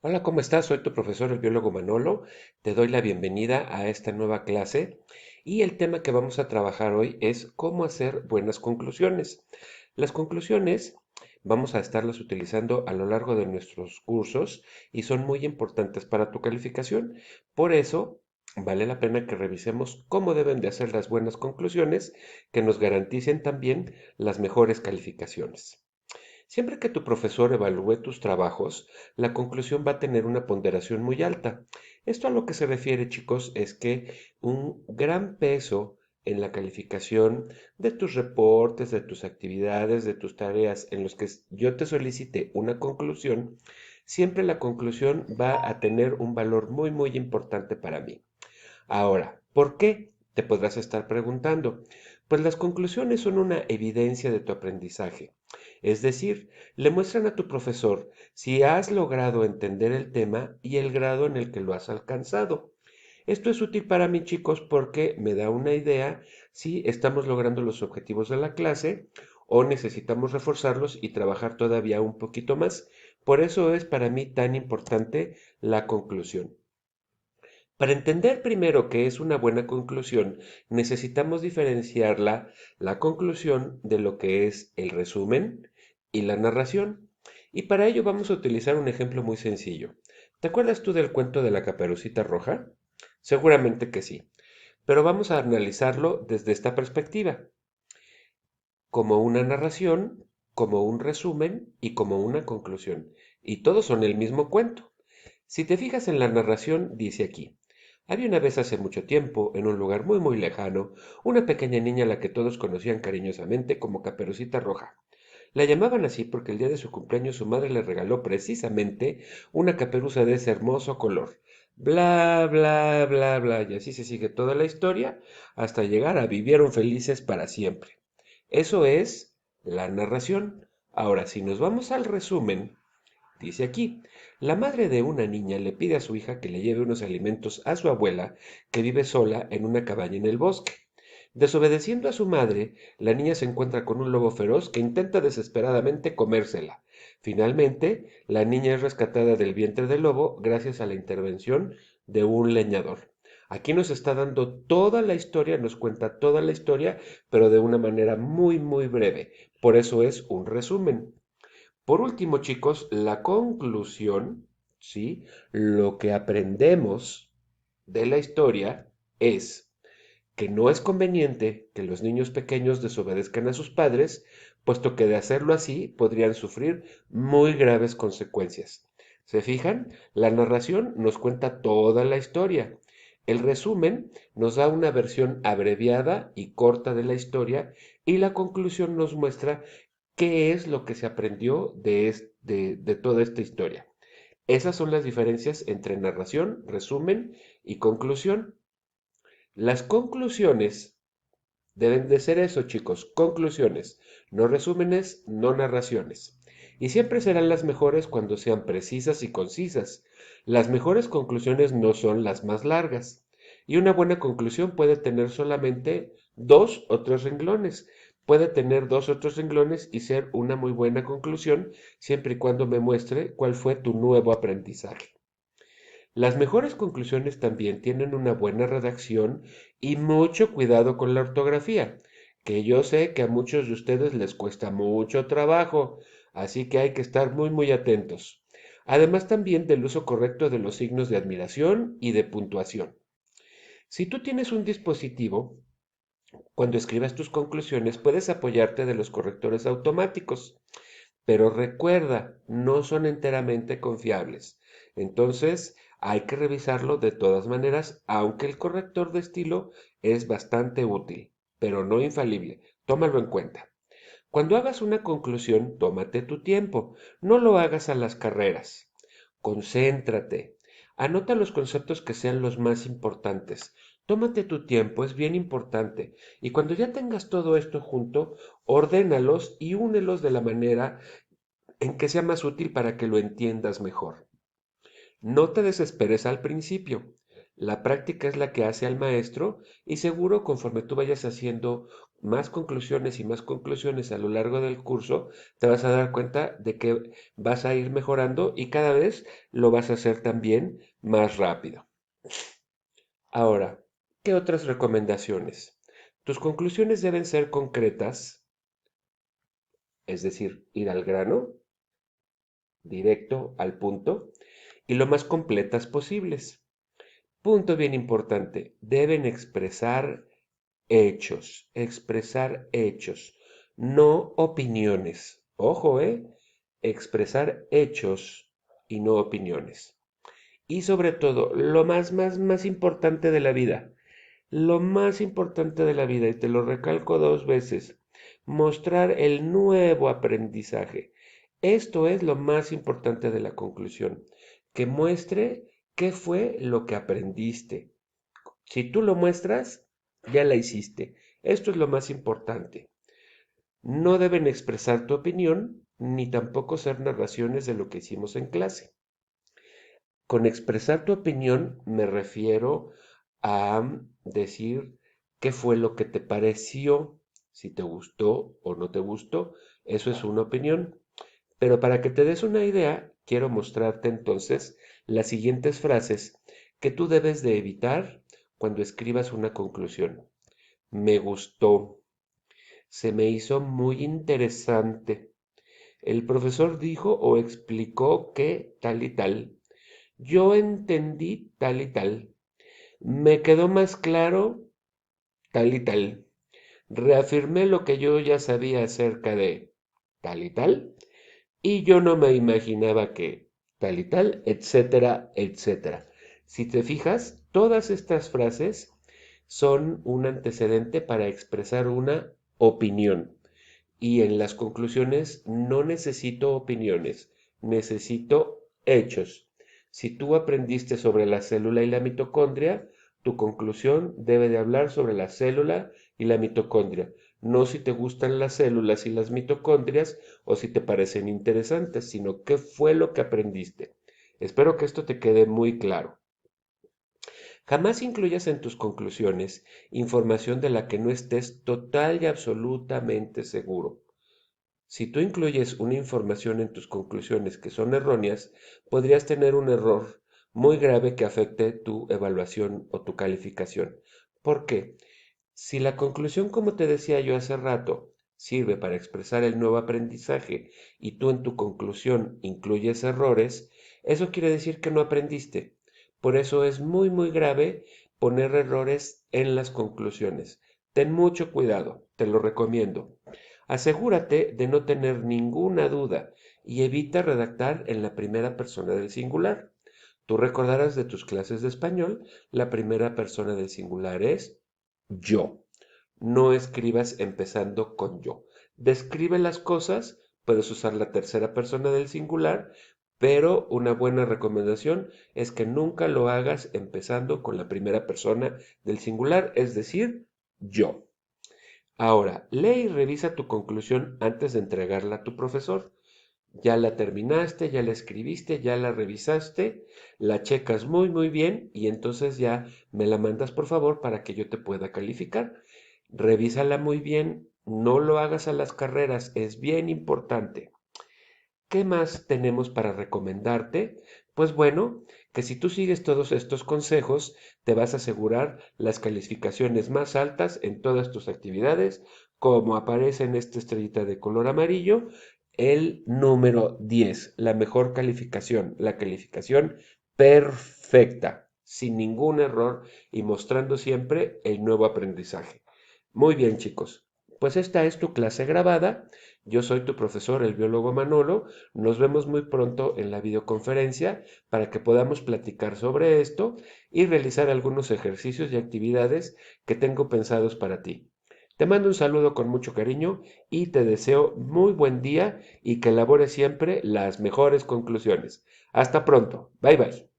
Hola, ¿cómo estás? Soy tu profesor, el biólogo Manolo. Te doy la bienvenida a esta nueva clase y el tema que vamos a trabajar hoy es cómo hacer buenas conclusiones. Las conclusiones vamos a estarlas utilizando a lo largo de nuestros cursos y son muy importantes para tu calificación. Por eso, vale la pena que revisemos cómo deben de hacer las buenas conclusiones que nos garanticen también las mejores calificaciones. Siempre que tu profesor evalúe tus trabajos, la conclusión va a tener una ponderación muy alta. Esto a lo que se refiere, chicos, es que un gran peso en la calificación de tus reportes, de tus actividades, de tus tareas en los que yo te solicite una conclusión, siempre la conclusión va a tener un valor muy importante para mí. Ahora, ¿por qué? Te podrás estar preguntando. Pues las conclusiones son una evidencia de tu aprendizaje. Es decir, le muestran a tu profesor si has logrado entender el tema y el grado en el que lo has alcanzado. Esto es útil para mí, chicos, porque me da una idea si estamos logrando los objetivos de la clase o necesitamos reforzarlos y trabajar todavía un poquito más. Por eso es para mí tan importante la conclusión. Para entender primero qué es una buena conclusión, necesitamos diferenciarla, la conclusión, de lo que es el resumen y la narración. Y para ello vamos a utilizar un ejemplo muy sencillo. ¿Te acuerdas tú del cuento de la Caperucita Roja? Seguramente que sí, pero vamos a analizarlo desde esta perspectiva, como una narración, como un resumen y como una conclusión. Y todos son el mismo cuento. Si te fijas en la narración, dice aquí: había una vez hace mucho tiempo, en un lugar muy lejano, una pequeña niña a la que todos conocían cariñosamente como Caperucita Roja. La llamaban así porque el día de su cumpleaños su madre le regaló precisamente una caperuza de ese hermoso color. Bla, y así se sigue toda la historia hasta llegar a vivieron felices para siempre. Eso es la narración. Ahora, si nos vamos al resumen, dice aquí: la madre de una niña le pide a su hija que le lleve unos alimentos a su abuela, que vive sola en una cabaña en el bosque. Desobedeciendo a su madre, la niña se encuentra con un lobo feroz que intenta desesperadamente comérsela. Finalmente, la niña es rescatada del vientre del lobo gracias a la intervención de un leñador. Aquí nos está dando toda la historia, nos cuenta toda la historia, pero de una manera muy breve. Por eso es un resumen. Por último, chicos, la conclusión, ¿sí? Lo que aprendemos de la historia es que no es conveniente que los niños pequeños desobedezcan a sus padres, puesto que de hacerlo así podrían sufrir muy graves consecuencias. ¿Se fijan? La narración nos cuenta toda la historia. El resumen nos da una versión abreviada y corta de la historia y la conclusión nos muestra qué es lo que se aprendió de toda esta historia. Esas son las diferencias entre narración, resumen y conclusión. Las conclusiones deben de ser eso, chicos, conclusiones, no resúmenes, no narraciones. Y siempre serán las mejores cuando sean precisas y concisas. Las mejores conclusiones no son las más largas. Y una buena conclusión puede tener solamente dos o tres renglones. Puede tener dos o tres renglones y ser una muy buena conclusión, siempre y cuando me muestre cuál fue tu nuevo aprendizaje. Las mejores conclusiones también tienen una buena redacción y mucho cuidado con la ortografía, que yo sé que a muchos de ustedes les cuesta mucho trabajo, así que hay que estar muy atentos. Además también del uso correcto de los signos de admiración y de puntuación. Si tú tienes un dispositivo, cuando escribas tus conclusiones puedes apoyarte de los correctores automáticos. Pero recuerda, no son enteramente confiables. Entonces, hay que revisarlo de todas maneras, aunque el corrector de estilo es bastante útil, pero no infalible. Tómalo en cuenta. Cuando hagas una conclusión, tómate tu tiempo. No lo hagas a las carreras. Concéntrate. Anota los conceptos que sean los más importantes. Tómate tu tiempo, es bien importante. Y cuando ya tengas todo esto junto, ordénalos y únelos de la manera en que sea más útil para que lo entiendas mejor. No te desesperes al principio. La práctica es la que hace al maestro y seguro conforme tú vayas haciendo más conclusiones y más conclusiones a lo largo del curso, te vas a dar cuenta de que vas a ir mejorando y cada vez lo vas a hacer también más rápido. Ahora, ¿qué otras recomendaciones? Tus conclusiones deben ser concretas, es decir, ir al grano, directo al punto, y lo más completas posibles. Punto bien importante, deben expresar hechos, no opiniones. Ojo, expresar hechos y no opiniones. Y sobre todo, lo más importante de la vida, lo más importante de la vida, y te lo recalco dos veces, mostrar el nuevo aprendizaje. Esto es lo más importante de la conclusión, que muestre qué fue lo que aprendiste. Si tú lo muestras, ya la hiciste. Esto es lo más importante. No deben expresar tu opinión, ni tampoco ser narraciones de lo que hicimos en clase. Con expresar tu opinión me refiero a decir qué fue lo que te pareció, si te gustó o no te gustó. Eso es una opinión. Pero para que te des una idea, quiero mostrarte entonces las siguientes frases que tú debes de evitar cuando escribas una conclusión. Me gustó. Se me hizo muy interesante. El profesor dijo o explicó que tal y tal. Yo entendí tal y tal. Me quedó más claro tal y tal. Reafirmé lo que yo ya sabía acerca de tal y tal. Y yo no me imaginaba que tal y tal, etcétera, etcétera. Si te fijas, todas estas frases son un antecedente para expresar una opinión. Y en las conclusiones no necesito opiniones, necesito hechos. Si tú aprendiste sobre la célula y la mitocondria, tu conclusión debe de hablar sobre la célula y la mitocondria, no si te gustan las células y las mitocondrias o si te parecen interesantes, sino qué fue lo que aprendiste. Espero que esto te quede muy claro. Jamás incluyas en tus conclusiones información de la que no estés total y absolutamente seguro. Si tú incluyes una información en tus conclusiones que son erróneas, podrías tener un error muy grave que afecte tu evaluación o tu calificación. ¿Por qué? Si la conclusión, como te decía yo hace rato, sirve para expresar el nuevo aprendizaje y tú en tu conclusión incluyes errores, eso quiere decir que no aprendiste. Por eso es muy grave poner errores en las conclusiones. Ten mucho cuidado, te lo recomiendo. Asegúrate de no tener ninguna duda y evita redactar en la primera persona del singular. Tú recordarás de tus clases de español, la primera persona del singular es yo. No escribas empezando con yo. Describe las cosas, puedes usar la tercera persona del singular, pero una buena recomendación es que nunca lo hagas empezando con la primera persona del singular, es decir, yo. Ahora, lee y revisa tu conclusión antes de entregarla a tu profesor. Ya la terminaste, ya la escribiste, ya la revisaste, la checas muy bien y entonces ya me la mandas por favor para que yo te pueda calificar. Revísala muy bien, no lo hagas a las carreras, es bien importante. ¿Qué más tenemos para recomendarte? Pues bueno, que si tú sigues todos estos consejos, te vas a asegurar las calificaciones más altas en todas tus actividades, como aparece en esta estrellita de color amarillo, el número 10, la mejor calificación, la calificación perfecta, sin ningún error y mostrando siempre el nuevo aprendizaje. Muy bien, chicos. Pues esta es tu clase grabada. Yo soy tu profesor, el biólogo Manolo. Nos vemos muy pronto en la videoconferencia para que podamos platicar sobre esto y realizar algunos ejercicios y actividades que tengo pensados para ti. Te mando un saludo con mucho cariño y te deseo muy buen día y que elabores siempre las mejores conclusiones. Hasta pronto. Bye bye.